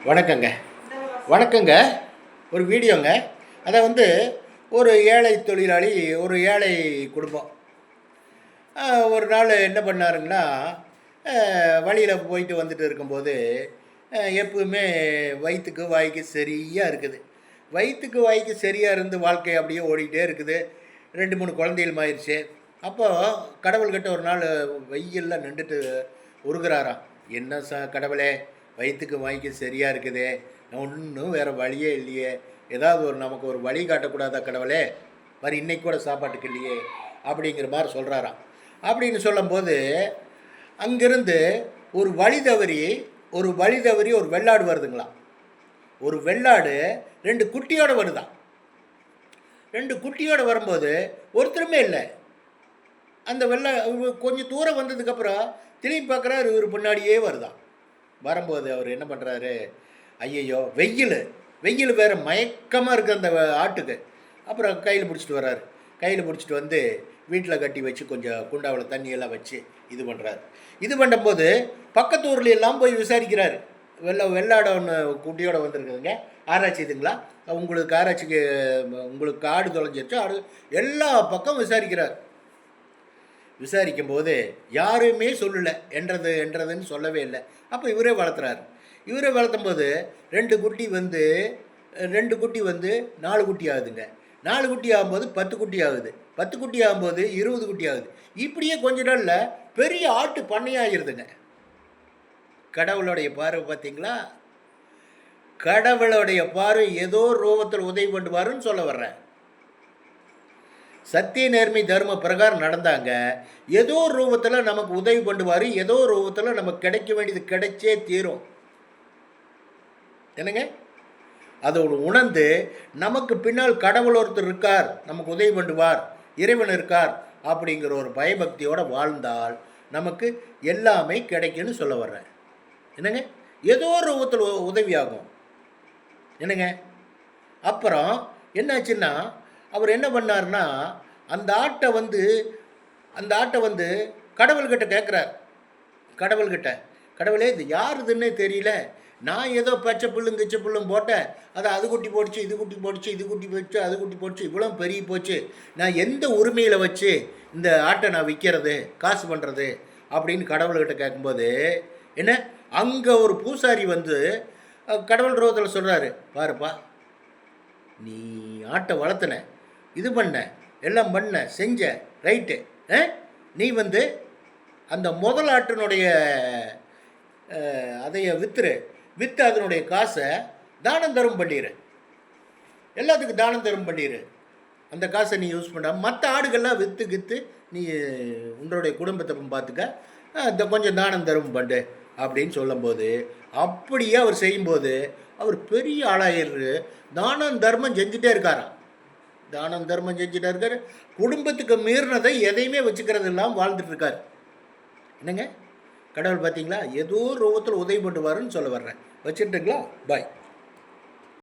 வணக்கங்க வணக்கங்க. ஒரு வீடியோங்க. அதை வந்து ஒரு ஏழை தொழிலாளி, ஒரு ஏழை குடும்பம் ஒரு நாள் என்ன பண்ணாருங்கன்னா, வழியில் போயிட்டு வந்துட்டு இருக்கும்போது எப்பவுமே வயிற்றுக்கு வாய்க்கு சரியாக இருக்குது. வயிற்றுக்கு வாய்க்கு சரியாக இருந்து வாழ்க்கை அப்படியே ஓடிக்கிட்டே இருக்குது. 2-3 குழந்தைகள் ஆயிடுச்சு. அப்போது கடவுள்கிட்ட ஒரு நாள் வெயிலில் நின்றுட்டு உருகிறாராம். என்ன கடவுளே, வயிற்றுக்கு வாய்க்கு சரியாக இருக்குதே, ஒன்றும் வேறு வழியே இல்லையே, ஏதாவது ஒரு நமக்கு ஒரு வழி காட்டக்கூடாதா கடவுளே, மாதிரி இன்றைக்கி கூட சாப்பாட்டுக்கு இல்லையே அப்படிங்கிற மாதிரி சொல்கிறாராம். அப்படின்னு சொல்லும்போது அங்கேருந்து ஒரு வழி தவறி ஒரு வெள்ளாடு வருதுங்களாம். ஒரு வெள்ளாடு 2 குட்டியோடு வருதான். 2 குட்டியோடு வரும்போது ஒருத்தருமே இல்லை. அந்த கொஞ்சம் தூரம் வந்ததுக்கப்புறம் திரும்பி பார்க்குறாரு, இவர் பின்னாடியே வருதான். வரும்போது அவர் என்ன பண்ணுறாரு, ஐயையோ வெயில் வேறு மயக்கமாக இருக்குது அந்த ஆட்டுக்கு. அப்புறம் கையில் பிடிச்சிட்டு வர்றாரு. கையில் பிடிச்சிட்டு வந்து வீட்டில் கட்டி வச்சு கொஞ்சம் குண்டாவில் தண்ணியெல்லாம் வச்சு இது பண்ணுறாரு. இது பண்ணும்போது பக்கத்து ஊரில் எல்லாம் போய் விசாரிக்கிறாரு. வெள்ளாடை ஒன்று குட்டியோடு வந்துருக்குதுங்க, ஆராய்ச்சி இதுங்களா, உங்களுக்கு ஆராய்ச்சிக்கு உங்களுக்கு ஆடு தொலைஞ்சிருச்சு, ஆடு எல்லா பக்கம் விசாரிக்கிறார். விசாரிக்கும்போது யாருமே சொல்லலை, என்றதுன்னு சொல்லவே இல்லை. அப்போ இவரே வளர்த்துறாரு. இவரே வளர்த்தும்போது 2 குட்டி வந்து 4 குட்டி ஆகுதுங்க. 4 குட்டி ஆகும்போது 10 குட்டி ஆகுது. 10 குட்டி ஆகும்போது 20 குட்டி ஆகுது. இப்படியே கொஞ்ச நாளில் பெரிய ஆட்டு பண்ணையாகிருதுங்க. கடவுளுடைய பார்வை பார்த்தீங்களா? கடவுளுடைய பார்வை ஏதோ ரூபத்தில் உதவி பண்ணுவாருன்னு சொல்ல வர்றேன். சத்திய நேர்மை தர்ம பிரகாரம் நடந்தாங்க. ஏதோ ஒரு ரூபத்தில் நமக்கு உதவி பண்ணுவார். ஏதோ ஒரு ரூபத்தில் நமக்கு கிடைக்க வேண்டியது கிடைச்சே தீரும். என்னங்க, அதோடு உணர்ந்து நமக்கு பின்னால் கடவுள் ஒருத்தர் இருக்கார், நமக்கு உதவி பண்ணுவார், இறைவன் இருக்கார் அப்படிங்கிற ஒரு பயபக்தியோடு வாழ்ந்தால் நமக்கு எல்லாமே கிடைக்குன்னு சொல்ல வர்றேன். என்னங்க, ஏதோ ஒரு ரூபத்தில் உதவியாகும். என்னங்க, அப்புறம் என்னாச்சுன்னா அவர் என்ன பண்ணார்னா, அந்த ஆட்டை வந்து கடவுள்கிட்ட கேட்குறார். கடவுளே, இது யாருதுன்னே தெரியல, நான் ஏதோ பச்சை புல்லும் கிச்சை புல்லும் போட்டேன், அதை அது குட்டி போடுச்சு, இது குட்டி போடுச்சு, இது குட்டி போச்சு, அது குட்டி போடுச்சு, இவ்வளோ பெரிய போச்சு, நான் எந்த உரிமையில் வச்சு இந்த ஆட்டை நான் விற்கிறது, காசு பண்ணுறது அப்படின்னு கடவுள்கிட்ட கேட்கும்போது என்ன, அங்கே ஒரு பூசாரி வந்து கடவுள் ரோகத்தில் சொல்கிறாரு, பாருப்பா, நீ ஆட்டை வளர்த்துன, இது பண்ண, எல்லாம் பண்ண, செஞ்ச, ரைட்டு, நீ வந்து அந்த முதல் ஆட்டினுடைய அதைய விற்று அதனுடைய காசை தானம் தரும் பண்ணிடு, எல்லாத்துக்கும் தானம் தரும் பண்ணிடு, அந்த காசை நீ யூஸ் பண்ண, மற்ற ஆடுகள்லாம் விற்று நீ உன்னுடைய குடும்பத்தை பார்த்துக்க, இந்த கொஞ்சம் தானம் தரும் பண்ணு அப்படின்னு சொல்லும்போது, அப்படியே அவர் செய்யும்போது அவர் பெரிய ஆளாயிரு. தானம் தர்மம் செஞ்சுட்டே இருக்காராம். குடும்பத்துக்கு மீறினதை எதையுமே வச்சுக்கிறது இல்லாமல் வாழ்ந்துட்டு இருக்கார். என்னங்க, கடவுள் பார்த்தீங்களா, ஏதோ ரூபத்தில் உதவி பண்ணுவாருன்னு சொல்ல வர்றேன். வச்சுட்டுங்களா, பாய்.